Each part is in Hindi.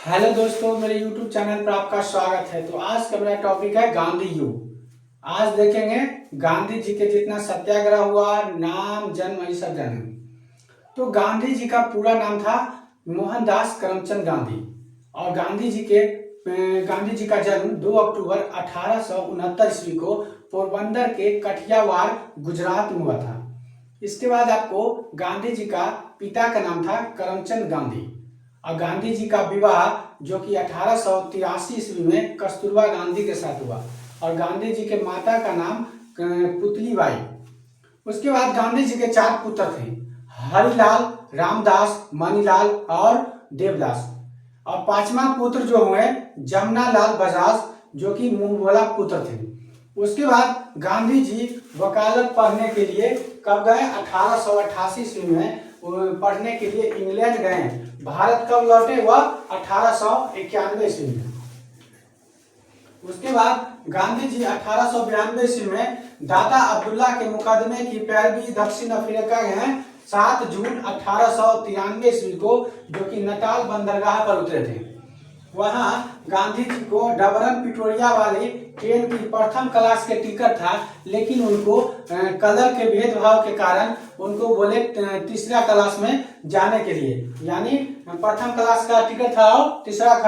हेलो दोस्तों, मेरे YouTube चैनल पर आपका स्वागत है। तो आज का मेरा टॉपिक है गांधी युग। आज देखेंगे गांधी जी के जितना सत्याग्रह हुआ, नाम, जन्म, ये सब जानेंगे। तो गांधी जी का पूरा नाम था मोहनदास करमचंद गांधी। और गांधी जी का जन्म 2 अक्टूबर 1869 ईस्वी को पोरबंदर के कठियावाड़, गुजरात में हुआ था। इसके बाद आपको गांधी जी का पिता का नाम था करमचंद गांधी। और गांधी जी का विवाह जो कि 1883 ईस्वी में कस्तूरबा गांधी के साथ हुआ। और गांधी जी के माता का नाम पुतली बाई। उसके बाद गांधी जी के 4 पुत्र थे, हरिलाल, रामदास, मणिलाल और देवदास। और 5वां पुत्र जो हुए जमनालाल बजाज, जो कि मुंहबोला पुत्र थे। उसके बाद गांधी जी वकालत पढ़ने के लिए कब गए? 1888 ईस्वी में पढ़ने के लिए इंग्लैंड गए। भारत कब लौटे? वह 1891 ईस्वी में। उसके बाद गांधी जी 1892 ईस्वी में दादा अब्दुल्ला के मुकदमे की पैरवी दक्षिण अफ्रीका गए 7 जून 1893 ईस्वी को, जो कि नटाल बंदरगाह पर उतरे थे। वहां गांधी जी को डबरन पिटोरिया वाली ट्रेन की प्रथम क्लास के टिकट था, लेकिन उनको कलर के भेदभाव के कारण उनको बोले तीसरा क्लास में जाने के लिए, यानी प्रथम क्लास का टिकट था और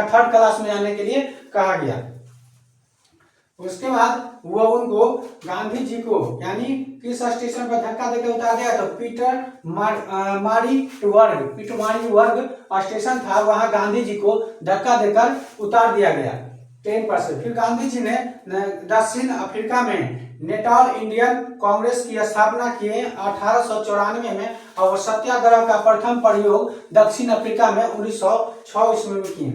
थर्ड क्लास में जाने के लिए कहा गया। उसके बाद वो उनको गांधी जी को यानी किस स्टेशन पर धक्का देकर उतार दिया? तो पीटरमारी वर्ग स्टेशन था, वहां गांधी जी को धक्का देकर उतार दिया गया ट्रेन पर से। फिर गांधी जी ने दक्षिण अफ्रीका में नेटाल इंडियन कांग्रेस की स्थापना किए 1894 में, और सत्याग्रह का प्रथम प्रयोग दक्षिण अफ्रीका में 1906 ईस्वी में किए।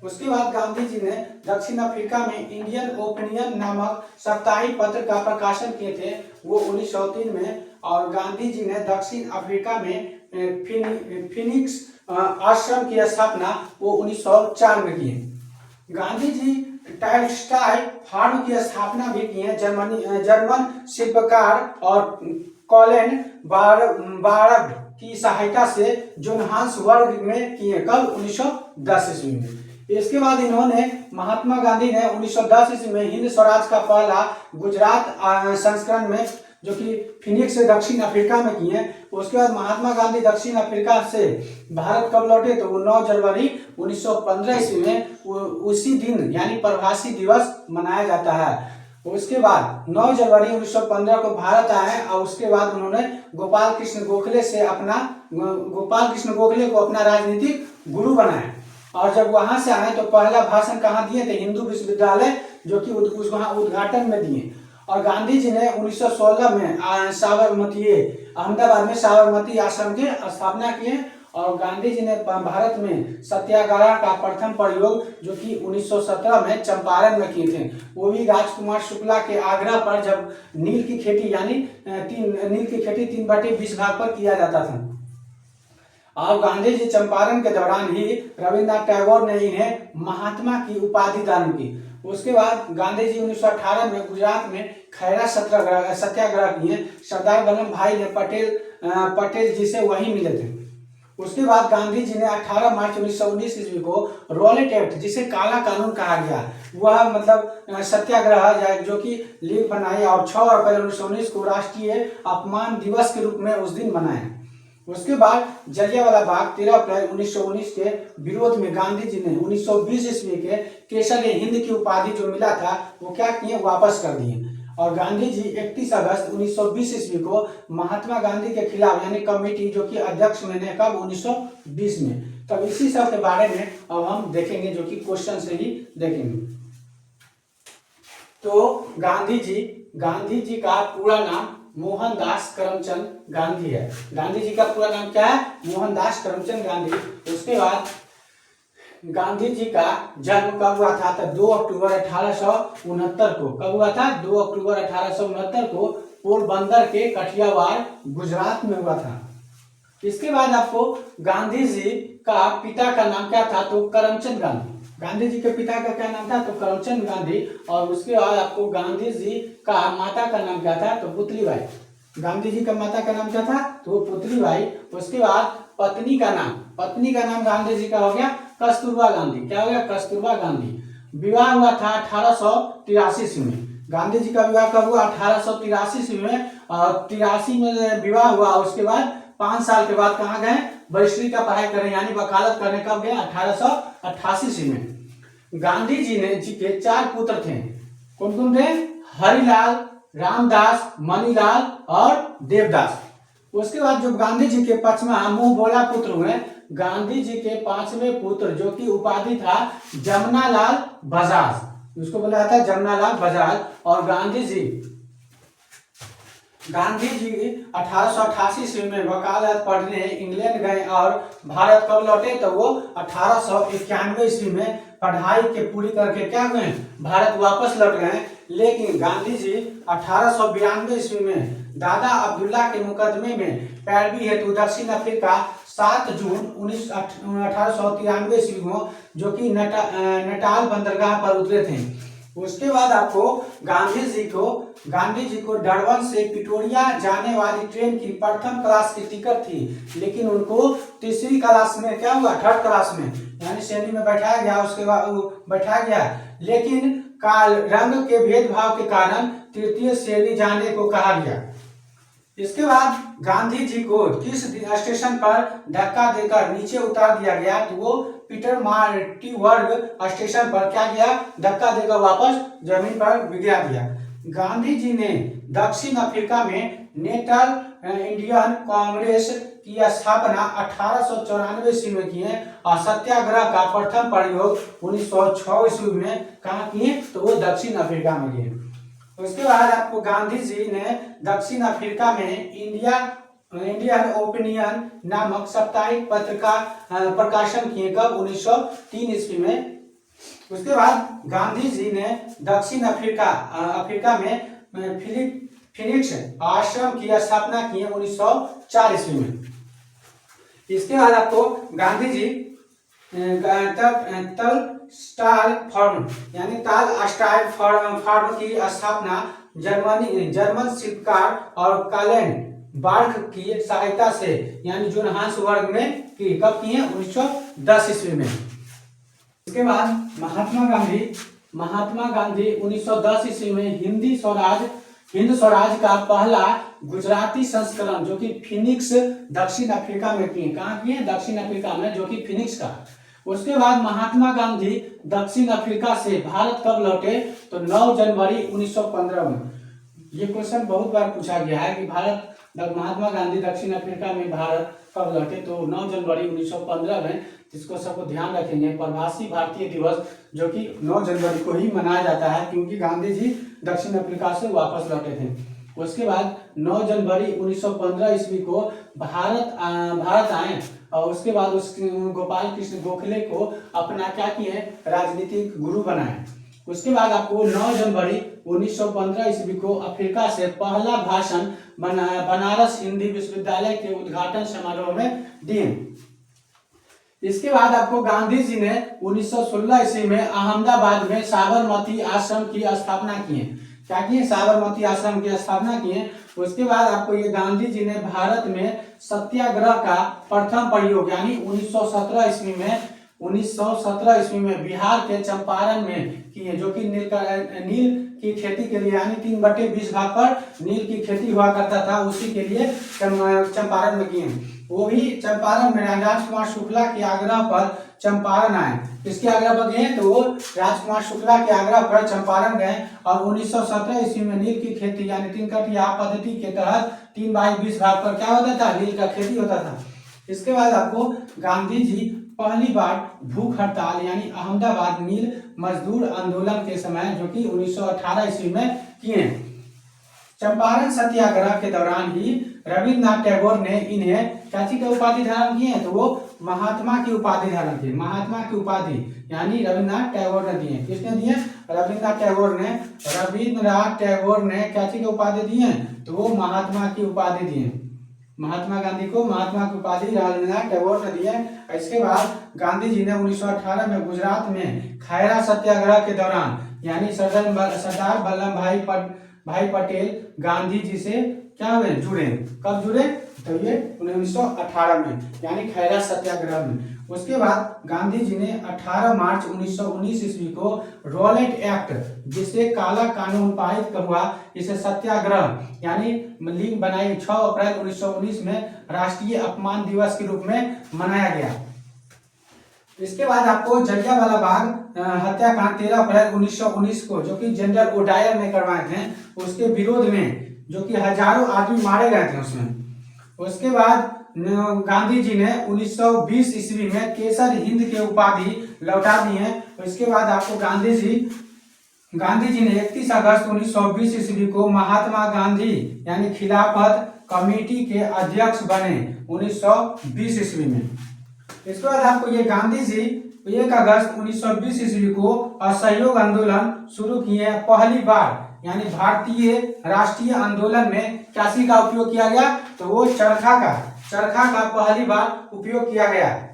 उसके बाद गांधी जी ने दक्षिण अफ्रीका में इंडियन ओपिनियन नामक साप्ताहिक पत्र का प्रकाशन किए थे, वो 1903 में। और गांधी जी ने दक्षिण अफ्रीका में फिनिक्स आश्रम की स्थापना वो 1904 में किए। गांधी जी टॉलस्टॉय फार्म की स्थापना भी की है। जर्मन शिल्पकार और कॉलेन बार्ग की सहायता से जोहान्सबर्ग में किए, कब? 1910 ईस्वी में। इसके बाद इन्होंने महात्मा गांधी ने 1910 ईस्वी में हिंद स्वराज का पहला गुजरात संस्करण में, जो कि फिनिक्स से दक्षिण अफ्रीका में किए। उसके बाद महात्मा गांधी दक्षिण अफ्रीका से भारत कब लौटे? तो वो 9 जनवरी 1915 ईस्वी में, उसी दिन यानी प्रवासी दिवस मनाया जाता है। उसके बाद 9 जनवरी 1915 को भारत आए, और उसके बाद उन्होंने गोपाल कृष्ण गोखले को अपना राजनीतिक गुरु बनाया। और जब वहां से आए तो पहला भाषण कहाँ दिए थे? हिंदू विश्वविद्यालय, जो कि वहां उद्घाटन में दिए। और गांधी जी ने 1916 में अहमदाबाद में साबरमती आश्रम की स्थापना किए। और गांधी जी ने भारत में सत्याग्रह का प्रथम प्रयोग, जो कि 1917 में चंपारण में किए थे, वो भी राजकुमार शुक्ला के आग्रह पर, जब नील की खेती यानी नील की खेती 3/20 भाग पर किया जाता था। और गांधी जी चंपारण के दौरान ही रविन्द्रनाथ टैगोर ने इन्हें महात्मा की उपाधि दान की। उसके बाद गांधी जी 1918 में गुजरात में खैरा सत्याग्रह किए। सरदार वल्लभ भाई ने पटेल जी से वहीं मिले थे। उसके बाद गांधी जी ने 18 मार्च 1919 ईस्वी को रॉलेट एक्ट, जिसे काला कानून कहा गया, वह मतलब सत्याग्रह जो कि लीग बनाई, और 6 अप्रैल 1919 को राष्ट्रीय अपमान दिवस के रूप में उस दिन मनाया। उसके बाद जलियांवाला बाग 13 अप्रैल 1919 के विरोध में गांधी जी ने 1920 ईस्वी के केसर हिंद की उपाधि जो मिला था, वो क्या किए? वापस कर दिए। और गांधी जी 31 अगस्त 1920 ईस्वी को महात्मा गांधी के खिलाफ यानी कमेटी, जो कि अध्यक्ष मैंने कब? 1920 में। तब इसी सब के बारे में अब हम देखेंगे, जो कि क्वेश्चन से ही देखेंगे। तो गांधी जी का पूरा नाम मोहनदास करमचंद गांधी है। गांधी जी का पूरा नाम क्या है? मोहनदास करमचंद गांधी। उसके बाद गांधी जी का जन्म कब हुआ था? तो 2 अक्टूबर 1869 को। कब हुआ था? 2 अक्टूबर 1869 को पोरबंदर के कठियावाड़, गुजरात में हुआ था। इसके बाद आपको गांधी जी का पिता का नाम क्या था? तो करमचंद गांधी। गांधी जी के पिता का क्या नाम था? तो करमचंद गांधी। और उसके बाद आपको गांधी जी का माता का नाम क्या था? तो पुतली बाई। गांधी जी का माता का नाम क्या था? तो पुतली बाई। उसके बाद पत्नी का नाम गांधी जी का हो गया कस्तूरबा गांधी। क्या हो गया? कस्तूरबा गांधी। विवाह हुआ था 1883 ईस्वी में। गांधी जी का विवाह कब हुआ? 1883 ईस्वी में। और 83 में विवाह हुआ, उसके बाद 5 साल के बाद कहाँ गए? बैरिस्ट्री का पढ़ाई करें यानी वकालत करने कब गए? 1888 ईस्वी में। गांधी जी के 4 पुत्र थे। कौन कौन थे? हरिलाल, रामदास, मणिलाल और देवदास। उसके बाद जो गांधी जी के 5वां मुंह बोला पुत्र हुए, गांधी जी के 5वें पुत्र जो कि उपाधि था जमनालाल बजाज, उसको बोला जाता है जमनालाल बजाज। और गांधी जी 1888 ईस्वी में वकालत पढ़ने इंग्लैंड गए और भारत कब लौटे? तो वो 1891 ईस्वी में पढ़ाई के पूरी करके क्या हुए? भारत वापस लौट गए। लेकिन गांधी जी 1892 ईस्वी में दादा अब्दुल्ला के मुकदमे में पैरवी हेतु दक्षिण अफ्रीका 7 जून 1893 ईस्वी को जो कि नटाल बंदरगाह पर उतरे थे। उसके बाद आपको गांधी जी को डरबन से पिटोरिया जाने वाली ट्रेन की प्रथम क्लास की टिकट थी, लेकिन उनको तीसरी क्लास में क्या हुआ? 3rd क्लास में यानी श्रेणी में बैठाया गया। उसके बाद बैठाया गया, लेकिन काल रंग के भेदभाव के कारण तृतीय श्रेणी जाने को कहा गया। इसके बाद गांधी जी को किस स्टेशन पर धक्का देकर नीचे उतार दिया गया? तो वो पीटर मार्टिसबर्ग स्टेशन पर क्या किया? धक्का देकर वापस जमीन पर गिरा दिया। गांधी जी ने दक्षिण अफ्रीका में नेशनल इंडियन कांग्रेस की स्थापना 1894 ईस्वी में किए और सत्याग्रह का प्रथम प्रयोग 1906 ईस्वी में कहाँ किए? तो वो दक्षिण अफ्रीका में किए। उसके बाद आपको गांधी जी ने दक्षिण अफ्रीका में इंडियन ओपिनियन नामक साप्ताहिक पत्र का प्रकाशन किए कब? 1903 ईस्वी में। उसके बाद गांधी जी ने दक्षिण अफ्रीका में फिनिक्स आश्रम की स्थापना की 1904 ईस्वी में। इसके बाद आपको गांधी जी ताल स्टाइल फॉर्म की स्थापना जर्मन शिल्पकार और कालेन बार्क की सहायता से यानी जोहान्सबर्ग में की कब किए? 1910 ईस्वी में। इसके बाद महात्मा गांधी 1910 ईस्वी में हिंद स्वराज का पहला गुजराती संस्करण जो कि फिनिक्स दक्षिण अफ्रीका में किए। कहाँ किए? दक्षिण अफ्रीका में, जो कि फिनिक्स का। उसके बाद महात्मा गांधी दक्षिण अफ्रीका से भारत कब लौटे? तो 9 जनवरी 1915 में। ये क्वेश्चन बहुत बार पूछा गया है कि महात्मा गांधी दक्षिण अफ्रीका में भारत कब लौटे? तो 9 जनवरी 1915 में। जिसको सबको ध्यान रखेंगे, प्रवासी भारतीय दिवस जो कि 9 जनवरी को ही मनाया जाता है, क्योंकि गांधी जी दक्षिण अफ्रीका से वापस लौटे थे। उसके बाद 9 जनवरी 1915 ईस्वी को भारत आए और उसके बाद गोपाल कृष्ण गोखले को अपना क्या किए? राजनीतिक गुरु बनाए। उसके बाद आपको 9 जनवरी 1915 ईस्वी को अफ्रीका से पहला भाषण बनारस हिंदी विश्वविद्यालय के उद्घाटन समारोह में दिए। इसके बाद आपको गांधी जी ने 1916 ईस्वी में अहमदाबाद में साबरमती आश्रम की स्थापना किए। क्या किए? साबरमती आश्रम की स्थापना किए। उसके बाद आपको ये गांधी जी ने भारत में सत्याग्रह का प्रथम प्रयोग यानी 1917 ईस्वी में बिहार के चंपारण में किए, जो कि नील की खेती के लिए यानी 3/20 भाग पर नील की खेती हुआ करता था, उसी के लिए चंपारण में किए। वो भी चंपारण में राजकुमार शुक्ला के आग्रह पर चंपारण आए। किसके आग्रह पर गए? तो वो राजकुमार शुक्ला के आग्रह पर चंपारण गए और 1917 ईस्वी में नील की खेती यानी 3 कटिया पद्धति के तहत 3/20 भाग पर क्या होता था? नील का खेती होता था। इसके बाद आपको गांधी जी पहली बार भूख हड़ताल यानी अहमदाबाद मील मजदूर आंदोलन के समय जो कि 1918 ईस्वी में किए। चंपारण सत्याग्रह के दौरान ही रविन्द्रनाथ टैगोर ने इन्हें चाची का उपाधि धारण किए, तो वो महात्मा की उपाधि धारण किए। महात्मा की उपाधि यानी रविन्द्रनाथ टैगोर ने दिए। किसने दिए? रविन्द्रनाथ टैगोर ने चाची की उपाधि दिए, तो वो महात्मा की उपाधि दिए। महात्मा गांधी को महात्मा की उपाधि रविन्द्रनाथ टैगोर ने दिए। इसके बाद गांधी जी ने 1918 में गुजरात में खैरा सत्याग्रह के दौरान यानी सरदार वल्लभ भाई पटेल गांधी जी से क्या हुए, जुड़े। कब जुड़े, तो ये 1918 में, यानी खैरा सत्याग्रह में। उसके बाद गांधी जी ने 18 मार्च 1919 ईस्वी को रॉलेट एक्ट, जिसे काला कानून पारित हुआ, इसे सत्याग्रह यानी लीग बनाई 6 अप्रैल 1919 में राष्ट्रीय अपमान दिवस के रूप में मनाया गया। इसके बाद आपको जलियांवाला बाग हत्याकांड 13 अप्रैल 1919 को, जो कि जनरल ओडायर ने करवाए थे, उसके विरोध में, जो कि हजारों आदमी मारे गए थे उसमें। उसके बाद गांधी जी ने 1920 ईस्वी में केसर हिंद के उपाधि लौटा दी है। इसके बाद आपको गांधी जी ने 31 अगस्त 1920 ईस्वी को महात्मा गांधी यानी खिलाफत कमेटी के अध्यक्ष बने 1920 ईस्वी में। इसके बाद आपको ये गांधी जी 1 अगस्त 1920 ईस्वी को असहयोग आंदोलन शुरू किए पहली बार, यानी भारतीय राष्ट्रीय आंदोलन में काशी का उपयोग किया गया, तो वो चरखा का पहली बार उपयोग किया गया।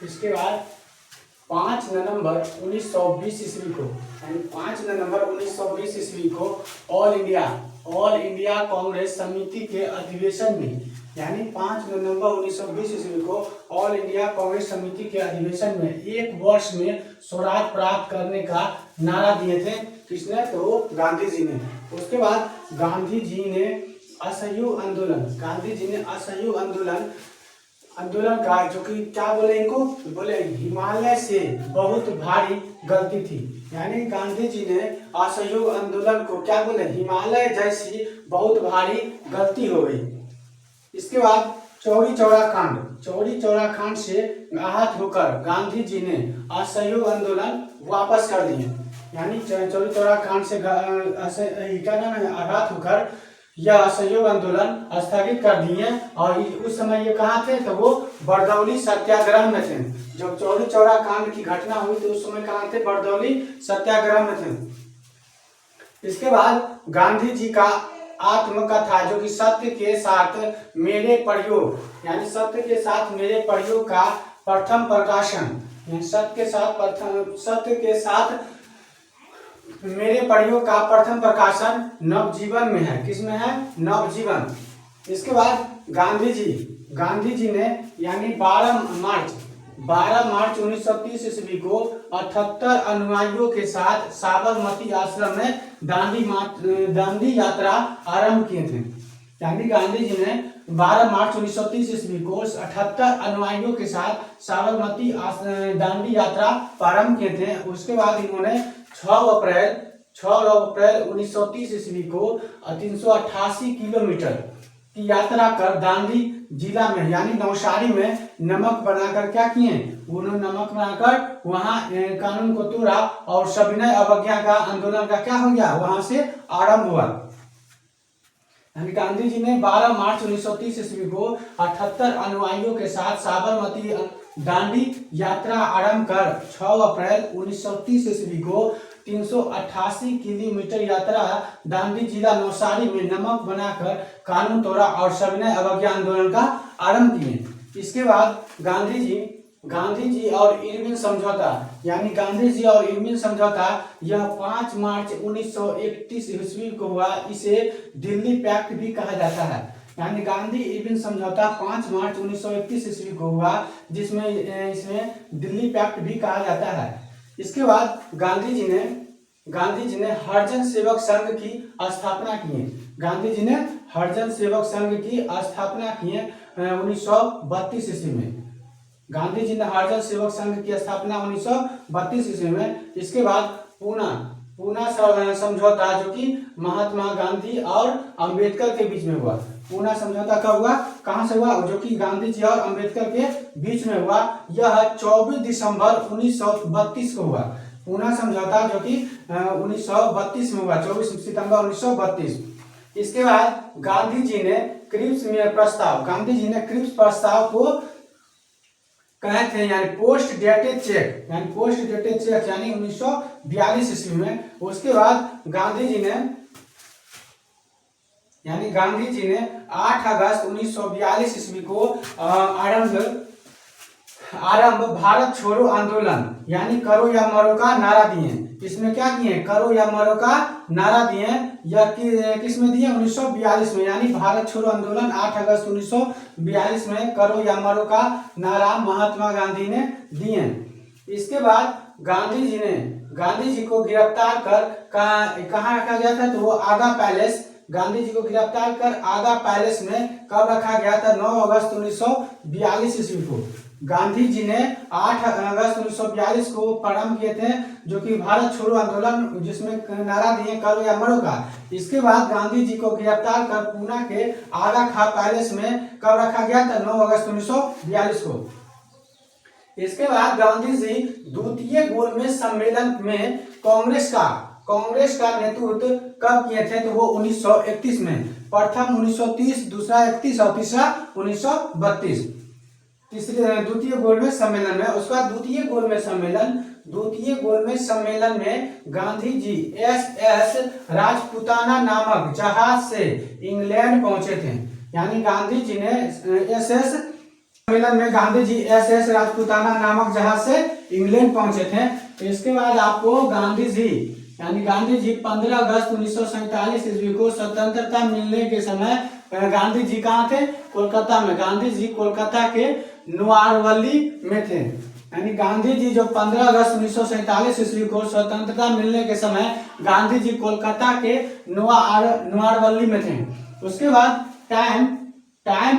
इसके बाद 5 नवंबर 1920 ईस्वी को, यानी 5 नवंबर 1920 ईस्वी को ऑल इंडिया कांग्रेस समिति के अधिवेशन में, यानी 5 नवंबर 1920 ईस्वी को ऑल इंडिया कांग्रेस समिति के अधिवेशन में 1 वर्ष में स्वराज प्राप्त करने का नारा दिए थे। किसने, तो गांधी जी ने। उसके बाद गांधी जी ने असहयोग आंदोलन का, जो कि क्या बोले इनको, बोले हिमालय से बहुत भारी गलती थी, यानी गांधी जी ने असहयोग आंदोलन को क्या बोले, हिमालय जैसी बहुत भारी गलती हो गई। इसके बाद चौरी चौरा कांड से आहत होकर गांधी जी ने असहयोग आंदोलन वापस कर दिए, यानी चौरी चौरा कांड से आहत होकर यह असहयोग आंदोलन स्थगित कर दिए। और उस समय ये कहाँ थे, तो वो बरदौली सत्याग्रह में थे। जब चौरी चौरा कांड की घटना हुई तो उस समय कहाँ थे, बरदौली सत्याग्रह में थे। इसके बाद गांधी जी का आत्मकथा, जो कि सत्य के साथ मेरे प्रयोग, यानी सत्य के साथ मेरे प्रयोग का प्रथम प्रकाशन, सत्य के साथ मेरे प्रयोग का प्रथम प्रकाशन नवजीवन में है। किसमें है, नवजीवन। इसके बाद गांधी जी ने, यानी 12 मार्च 1930 ईस्वी को 78 अनुयायियों के साथ साबरमती आश्रम में दांडी यात्रा आरंभ किए थे। यानी गांधी जी ने 12 मार्च 1930 ईस्वी को 78 अनुयायियों के साथ साबरमती दांडी यात्रा प्रारंभ किए थे। उसके बाद इन्होंने 6 अप्रैल 1930 ईस्वी को 388 किलोमीटर की यात्रा कर दांडी जिला में, यानी नवसारी में नमक बनाकर क्या किए, उन्होंने नमक बनाकर वहां कानून को तोड़ा और सविनय अवज्ञा का आंदोलन का क्या हो गया, वहां से आरंभ हुआ। यानी गांधी जी ने 12 मार्च 1930 ईस्वी को 78 अनुयायियों के साथ साबरमती दांडी यात्रा आरंभ कर 6 अप्रैल 1930 ईस्वी को 388 किलोमीटर यात्रा दांडी जिला नवसारी में नमक बनाकर कानून तोड़ा और सविनय अवज्ञा आंदोलन का आरंभ किए। इसके बाद गांधी जी और इरविन समझौता, यानी गांधी जी और इरविन समझौता, यह 5 मार्च 1931 ईस्वी को हुआ। इसे दिल्ली पैक्ट भी कहा जाता है। यानी गांधी इरविन समझौता 5 मार्च 1931 ईस्वी को हुआ, जिसमें इसमें दिल्ली पैक्ट भी कहा जाता है। इसके बाद गांधी जी ने हरिजन सेवक संघ की स्थापना की। गांधी जी ने हरिजन सेवक संघ की स्थापना की 1932 ईस्वी में। गांधी जी ने हरिजन सेवक संघ की स्थापना 1932 ईस्वी में। इसके बाद पूना समझौता, जो कि महात्मा गांधी और अंबेडकर के बीच में हुआ। पूना समझौता कब हुआ, कहां से हुआ, जो कि गांधी जी और अंबेडकर के बीच में हुआ। यह 24 दिसंबर 1932 को हुआ। पूना समझौता जो कि 1932 में हुआ, 24 सितंबर 1932। इसके बाद गांधी जी ने क्रिप्स प्रस्ताव को कहे थे, यानी पोस्ट डेटेड चेक, यानी 1942 ईस्वी में। उसके बाद गांधी जी ने 8 अगस्त 1942 ईस्वी को आरंभ भारत छोड़ो आंदोलन यानी करो या मरो का नारा दिए। इसमें क्या किए, करो या मरो का नारा दिए। यह किस में दिए, 1942 में, यानी भारत छोड़ो आंदोलन 8 अगस्त 1942 में करो या मरो का नारा महात्मा गांधी ने दिए। इसके बाद गांधी जी को गिरफ्तार कर कहाँ रखा गया था, तो वो आगा पैलेस, गांधी जी को गिरफ्तार कर आगा पैलेस में कब रखा गया था, 9 अगस्त 1942 ईस्वी को। गांधी जी ने 8 अगस्त 1942 को प्रारंभ किए थे, जो कि भारत छोड़ो आंदोलन, जिसमें नारा दिए करो या मरो का। इसके बाद गांधी जी को गिरफ्तार कर पूना के आगा खा पैलेस में कब रखा गया था, 9 अगस्त 1942 को। इसके बाद गांधी जी द्वितीय गोलमेज सम्मेलन में कांग्रेस का नेतृत्व कब किए थे, तो वो 1931 में, प्रथम 1930, दूसरा 31 और तीसरा 1932, द्वितीय गोलमेज सम्मेलन में। उसका द्वितीय गोलमेज सम्मेलन में गांधी जी SS राजपुताना नामक जहाज से इंग्लैंड पहुंचे थे। यानी गांधी जी ने SS सम्मेलन में गांधी जी SS राजपुताना नामक जहाज से इंग्लैंड पहुंचे थे। तो इसके बाद आपको गांधी जी 15 अगस्त 1947 ईस्वी को स्वतंत्रता मिलने के समय गांधी जी कहाँ थे, कोलकाता में। गांधी जी कोलकाता के नुआरवली में थे। यानी गांधी जी जो 15 अगस्त 1947 ईस्वी को स्वतंत्रता मिलने के समय गांधी जी कोलकाता के नुआरवली में थे। उसके बाद टाइम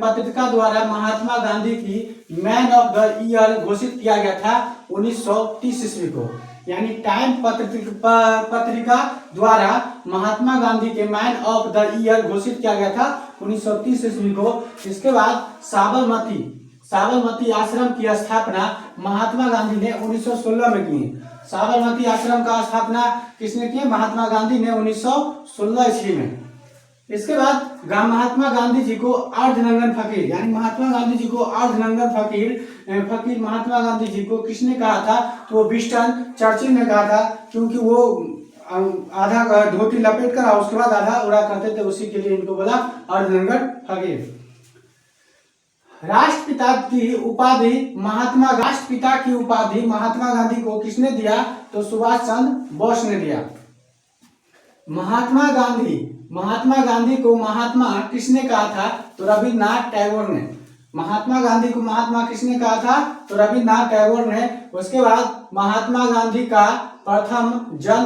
पत्रिका द्वारा महात्मा गांधी की मैन ऑफ द ईयर घोषित किया गया था 1930 ईस्वी को। यानी टाइम पत्रिका द्वारा महात्मा गांधी के मैन ऑफ द ईयर घोषित किया गया था 1930 ईस्वी को। इसके बाद साबरमती आश्रम की स्थापना महात्मा गांधी ने 1916 में की। साबरमती आश्रम का स्थापना किसने की, महात्मा गांधी ने 1916 ईस्वी में। इसके बाद महात्मा गांधी जी को अर्धनंगन फकीर, यानी महात्मा गांधी जी को अर्धनंगन फकीर महात्मा गांधी जी को किसने कहा था, तो वो विंस्टन चर्चिल ने कहा था, क्योंकि वो आधा धोती लपेट कर उसके बाद आधा उड़ा करते थे, उसी के लिए इनको बोला अर्धनंगन फकीर। राष्ट्रपिता की उपाधि महात्मा गांधी को किसने दिया, तो सुभाष चंद्र बोस ने दिया। महात्मा गांधी को महात्मा किसने कहा था, तो रविन्द्रनाथ टैगोर ने। महात्मा गांधी को महात्मा किसने कहा था, तो रविन्द्रनाथ टैगोर ने। उसके बाद महात्मा गांधी का प्रथम जन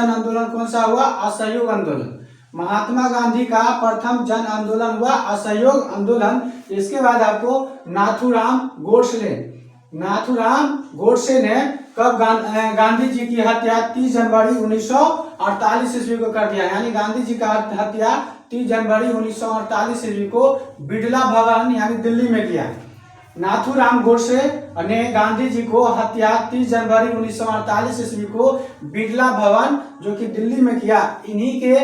आंदोलन कौन सा हुआ, असहयोग आंदोलन। महात्मा गांधी का प्रथम जन आंदोलन हुआ असहयोग आंदोलन। इसके बाद आपको नाथूराम गोडसे ने कब गांधी जी की हत्या 30 जनवरी 1948 ईस्वी को कर दिया। यानी गांधी जी का हत्या 30 जनवरी 1948 ईस्वी को बिड़ला भवन यानी दिल्ली में किया। नाथूराम गोडसे ने गांधी जी को हत्या 30 जनवरी 1948 ईस्वी को बिड़ला भवन जो कि दिल्ली में किया। इन्हीं के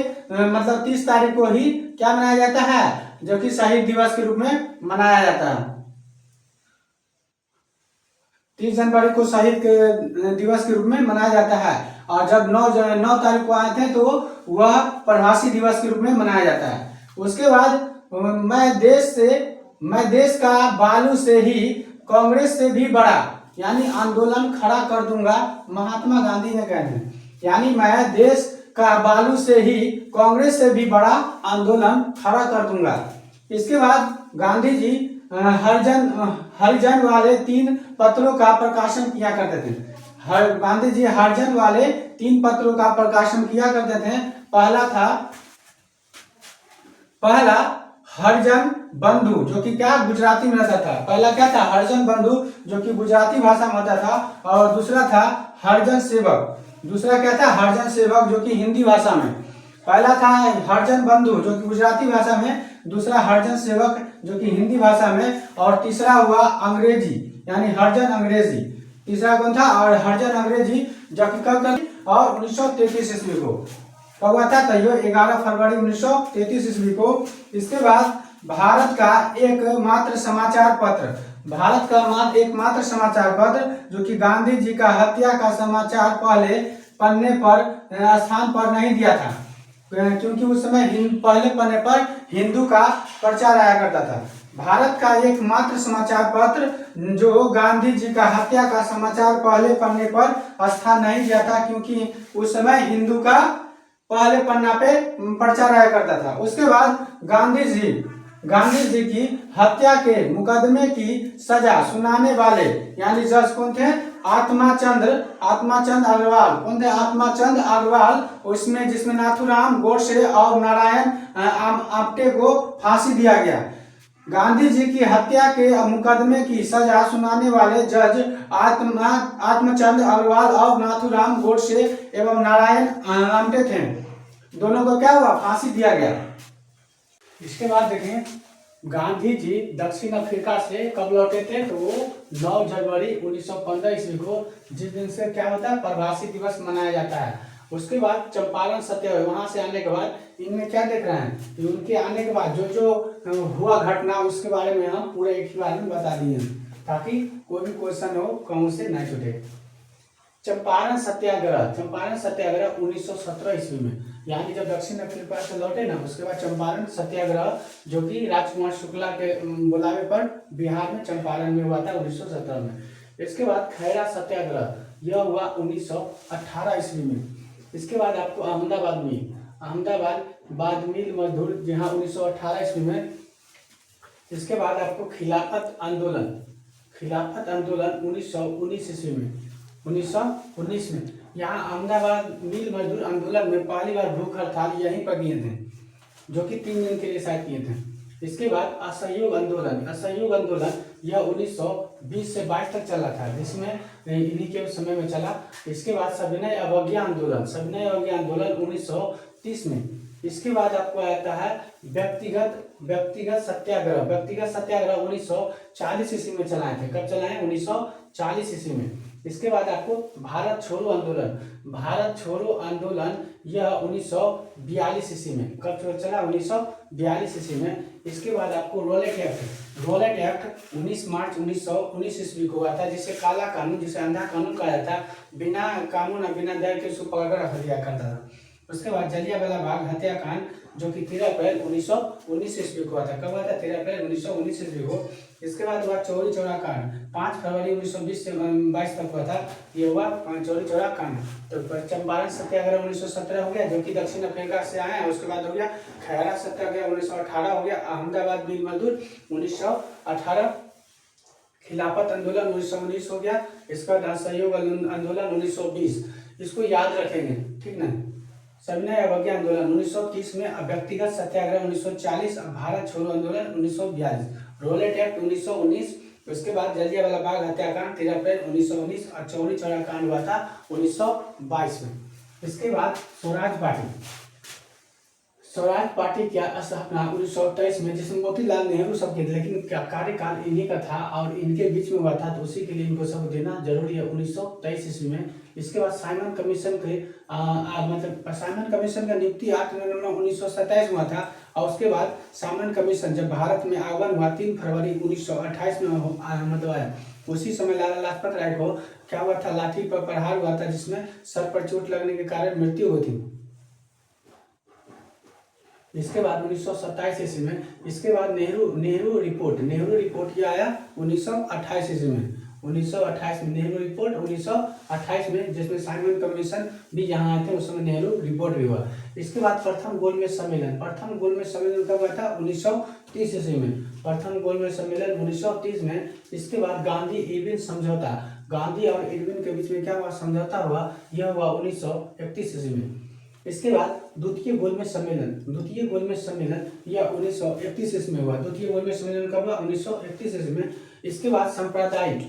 30 तारीख को ही क्या मनाया जाता है, जो कि शहीद दिवस के रूप में मनाया जाता है। 30 जनवरी को शहीद दिवस के रूप में मनाया जाता है। और जब 9 तारीख को आए थे तो वह प्रवासी दिवस के रूप में मनाया जाता है। उसके बाद मैं देश का बालू से ही कांग्रेस से भी बड़ा यानी आंदोलन खड़ा कर दूंगा, महात्मा गांधी ने कहा है। यानी मैं देश का बालू से ही कांग्रेस से भी बड़ा आंदोलन खड़ा कर दूंगा। इसके बाद गांधी जी हरिजन वाले 3 पत्रों का प्रकाशन किया करते थे। गांधी जी हरिजन वाले 3 पत्रों का प्रकाशन किया करते थे। पहला हरिजन बंधु जो कि क्या गुजराती में रहता था। पहला क्या था, हरिजन बंधु जो कि गुजराती भाषा में होता था। और दूसरा था हरिजन सेवक, दूसरा क्या था, हरिजन सेवक जो कि हिंदी भाषा में। पहला था हरिजन बंधु जो कि गुजराती भाषा में, दूसरा हरिजन सेवक जो कि हिंदी भाषा में, और तीसरा हुआ अंग्रेजी यानी हरिजन अंग्रेजी। तीसरा कौन था, और हरिजन अंग्रेजी जो कि कब और 1933 ईस्वी को कब हुआ था, तो 11 फरवरी 1933 ईस्वी को। इसके बाद भारत का एकमात्र समाचार पत्र जो कि गांधी जी का हत्या का समाचार पहले पन्ने पर स्थान पर नहीं दिया था, क्योंकि उस समय पहले पन्ने पर हिंदू का प्रचार आया करता था। भारत का एकमात्र समाचार पत्र जो गांधी जी का हत्या का समाचार पहले पन्ने पर स्थान नहीं दिया था, क्योंकि उस समय हिंदू का पहले पन्ना पे पर्चा रहा करता था। उसके बाद गांधी जी की हत्या के मुकदमे की सजा सुनाने वाले यानी जज कौन थे? आत्माचंद अग्रवाल। कौन थे? आत्माचंद अग्रवाल। उसमें जिसमें नाथूराम गोडसे और नारायण आप्टे को फांसी दिया गया। गांधी जी की हत्या के मुकदमे की सजा सुनाने वाले जज आत्मचंद अग्रवाल और नाथूराम गोडसे एवं नारायण आप्टे थे। दोनों को क्या हुआ? फांसी दिया गया। इसके बाद देखें, गांधी जी दक्षिण अफ्रीका से कब लौटे थे? तो वो 9 जनवरी 1915 ईस्वी को, जिस दिन से क्या होता है? प्रवासी दिवस मनाया जाता है। उसके बाद चंपारण सत्याग्रह, वहां से आने के बाद इनमें क्या देख रहे हैं कि उनके आने के बाद जो जो हुआ घटना उसके बारे में हम पूरे एक ही बार में बता दिए, ताकि कोई भी क्वेश्चन हो कहूं से नहीं छूटे। चंपारण सत्याग्रह 1917 ईस्वी में, यानी जब दक्षिण अफ्रीका से लौटे ना, उसके बाद चंपारण सत्याग्रह जो कि राजकुमार शुक्ला के बुलावे पर बिहार में चंपारण में हुआ था 1917 में। इसके बाद खैरा सत्याग्रह, यह हुआ 1918 ईस्वी में। इसके बाद आपको अहमदाबाद मिल मजदूर, जहाँ 1918 ईस्वी में। इसके बाद आपको खिलाफत आंदोलन 1919 ईस्वी में, 1919 में। यहाँ अहमदाबाद मिल मजदूर आंदोलन में पहली बार भूख हड़ताल यहीं पर किए थे, जो कि 3 दिन के लिए शायद किए थे। इसके बाद असहयोग आंदोलन यह 1920 से 22 तक चला था, जिसमें इन्हीं के समय में चला। इसके बाद सविनय अवज्ञा आंदोलन 1930 में। इसके बाद आपको आता है व्यक्तिगत सत्याग्रह 1940 ईस्वी में चलाए थे। कब चलाए? 1940 ईस्वी में। इसके बाद आपको भारत छोड़ो आंदोलन यह 1942 ईस्वी में। कब चला? 1942 ईस्वी में। इसके बाद आपको रोलेट एक्ट 19 मार्च 1919 ईस्वी को हुआ था, जिसे काला कानून, जिसे अंधा कानून कहा जाता, बिना कानून बिना दर के उसको पकड़ कर रख दिया करता था। उसके बाद जलियांवाला बाग हत्याकांड, जो कि 13 अप्रैल 1919 ईस्वी को हुआ था। कब हुआ था? 13 अप्रैल 1919 ईस्वी को। इसके बाद हुआ चौरी चौरा कांड, 5 फरवरी 1920 से 22 तक हुआ था। ये हुआ चौरी चौरा कांड। तो चंपारण सत्याग्रह 1917 हो गया, जो कि दक्षिण अफ्रीका से आए हैं। उसके बाद हो गया खैरा सत्याग्रह 1918 हो गया, अहमदाबाद मिल मजदूर 1918, खिलाफत आंदोलन 1919 हो गया। इसके बाद असहयोग आंदोलन 1920, इसको याद रखेंगे, ठीक ना। सविनय अवज्ञा आंदोलन 1930 में, व्यक्तिगत सत्याग्रह 1940, भारत छोड़ो आंदोलन 1942, रोलेट एक्ट 1919। उसके बाद जलियांवाला बाग हत्याकांड 13 अप्रैल 1919 और चौरी चौरा कांड हुआ था 1922 में। इसके बाद स्वराज पार्टी क्या स्थापना 1923 में, जिसमें मोतीलाल नेहरू सब के थे, लेकिन कार्यकाल इन्हीं का था और इनके बीच में हुआ था, तो उसी के लिए इनको सब देना जरूरी है 1923 ईस्वी में। इसके बाद साइमन कमीशन का नियुक्ति 8 नवंबर 1927 में हुआ था। और उसके बाद साइमन कमीशन जब भारत में आगमन हुआ 3 फरवरी 1928 में मतलब आया, उसी समय लाला लाजपत राय को क्या हुआ था? लाठी पर प्रहार हुआ था, जिसमें सर पर चोट लगने के कारण मृत्यु हुई थी। इसके बाद 1927 ईस्वी में। इसके बाद नेहरू रिपोर्ट यह आया 1928 ईस्वी में। 1928 में नेहरू रिपोर्ट 1928 में, जिसमें साइमन कमीशन भी यहाँ आए थे, उस समय नेहरू रिपोर्ट भी हुआ। इसके बाद प्रथम गोलमेज सम्मेलन कब हुआ था? 1930 ईस्वी में। प्रथम गोलमेज सम्मेलन 1930 में। इसके बाद गांधी इरविन समझौता, गांधी और इरविन के बीच में क्या हुआ? समझौता हुआ, यह हुआ 1931 ईस्वी में। इसके बाद द्वितीय गोलमेज सम्मेलन यह 1931 ईस्वी में हुआ। द्वितीय गोलमेज सम्मेलन कब हुआ? 1931 ईस्वी में। इसके बाद सांप्रदायिक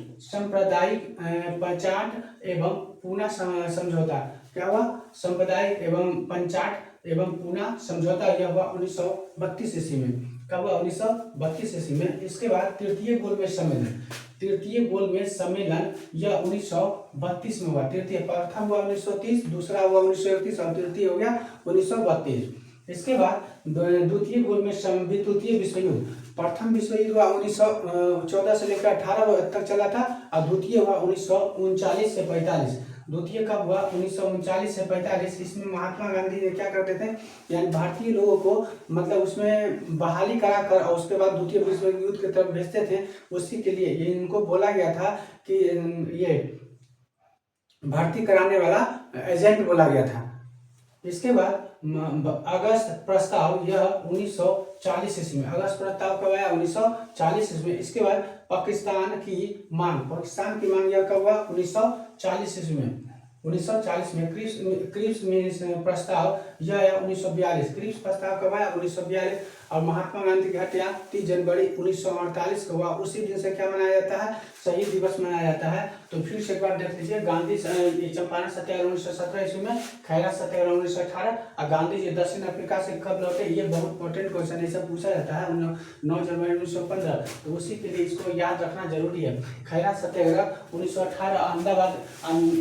पंचाट एवं पूना समझौता क्या हुआ? सांप्रदायिक एवं पंचाट एवं पूना समझौता, यह हुआ 1932 ईस्वी में। कब हुआ? 1932 ईस्वी में। इसके बाद तृतीय गोलमेज सम्मेलन यह 1932 में हुआ। प्रथम हुआ 1930, दूसरा हुआ 1931 और तृतीय हो गया 1932। इसके बाद द्वितीय विश्व युद्ध, प्रथम विश्व युद्ध हुआ 1914 से लेकर 18 तक चला था और द्वितीय हुआ 1939 से 45। द्वितीय कब हुआ 1939 से 45। इसमें महात्मा गांधी ने क्या करते थे, यानी भारतीय लोगों को मतलब उसमें बहाली करा कर और उसके बाद द्वितीय विश्व युद्ध की तरफ भेजते थे। उसी के लिए ये इनको बोला गया था कि ये भर्ती कराने वाला एजेंट बोला गया था। इसके बाद अगस्त प्रस्ताव, यह 1940 ईस्वी में। अगस्त प्रस्ताव कब आया, 1940 ईस्वी में। इसके बाद पाकिस्तान की मांग यह कब हुआ, 1940 ईस्वी में। 1940 में क्रिप्स प्रस्ताव यह आया 1942। क्रिप्स प्रस्ताव कब आया, 1942। और महात्मा गांधी की हत्या 30 जनवरी 1948 को हुआ। उसी दिन से क्या मनाया जाता है, शहीद दिवस मनाया जाता है। तो फिर से एक बार देख लीजिए, गांधी चंपारण सत्याग्रह 1917 ईस्वी में, खैरा सत्याग्रह 1918, और गांधी जी दक्षिण अफ्रीका से कब लौटे। ये बहुत इंपॉर्टेंट क्वेश्चन है, सब पूछा जाता है 9 जनवरी 1915। तो उसी के लिए इसको याद रखना जरूरी है। खैरा सत्याग्रह 1918, अहमदाबाद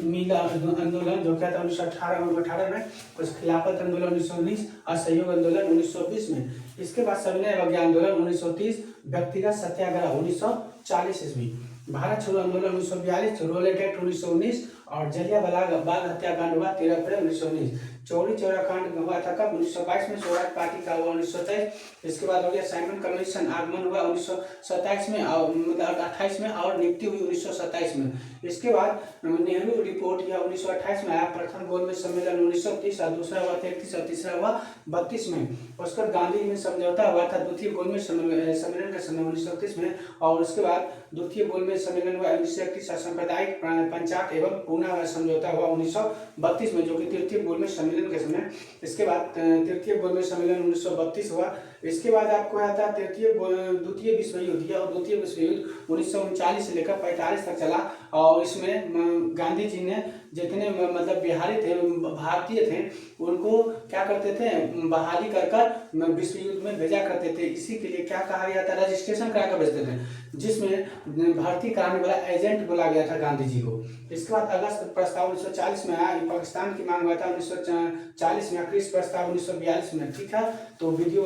मिल आंदोलन जो क्या था 1918 में, उस खिलाफत आंदोलन 1919, असहयोग आंदोलन 1920 में। इसके बाद सविनय अवज्ञा आंदोलन 1930, व्यक्तिगत सत्याग्रह 1940 ईस्वी, भारत छोड़ो आंदोलन 1942, रोलेट एक्ट 1919, और जलियांवाला बाग हत्याकांड हुआ 13 अप्रैल 1919। चौरी चौरा कांड हुआ था कब, 1922 में। स्वराज पार्टी का हुआ 1923। इसके बाद हो गया साइमन कमीशन, आगमन हुआ 1927 में, और मतलब 28 में, और नियुक्ति हुई 1927 में। इसके बाद नेहरू रिपोर्ट यह 1928 में आया। प्रथम गोलमेज सम्मेलन 1930, और दूसरा हुआ 33, और तीसरा हुआ 32 में। उसके बाद गांधी में समझौता हुआ था द्वितीय गोलमेज सम्मेलन का समय 1930 में, और उसके बाद द्वितीय गोलमेज सम्मेलन हुआ 1931, सांप्रदायिक पंचायत एवं पूना समझौता हुआ 1932 में, जो कि तृतीय गोलमेज सम्मेलन के समय। इसके बाद तृतीय गोलमेज सम्मेलन 1932 हुआ। इसके बाद आपको आता है द्वितीय विश्व युद्ध। यह द्वितीय विश्व युद्ध 1939 से लेकर 45 तक चला, और इसमें गांधी जी ने जितने मतलब बिहारी थे, भारतीय थे, उनको क्या करते थे, बहाली कर विश्व युद्ध में भेजा करते थे। इसी के लिए क्या कहा गया था, रजिस्ट्रेशन करा कर भेजते थे, जिसमें भर्ती कराने वाला एजेंट बोला गया था गांधी जी को। इसके बाद अगस्त प्रस्ताव 1940 में आया। पाकिस्तान की मांग हुआ था 1940 में, क्रिप्स प्रस्ताव 1942 में। ठीक है, तो वीडियो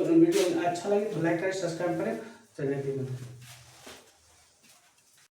अच्छा लगे तो लाइक करें, सब्सक्राइब करें। चलिए।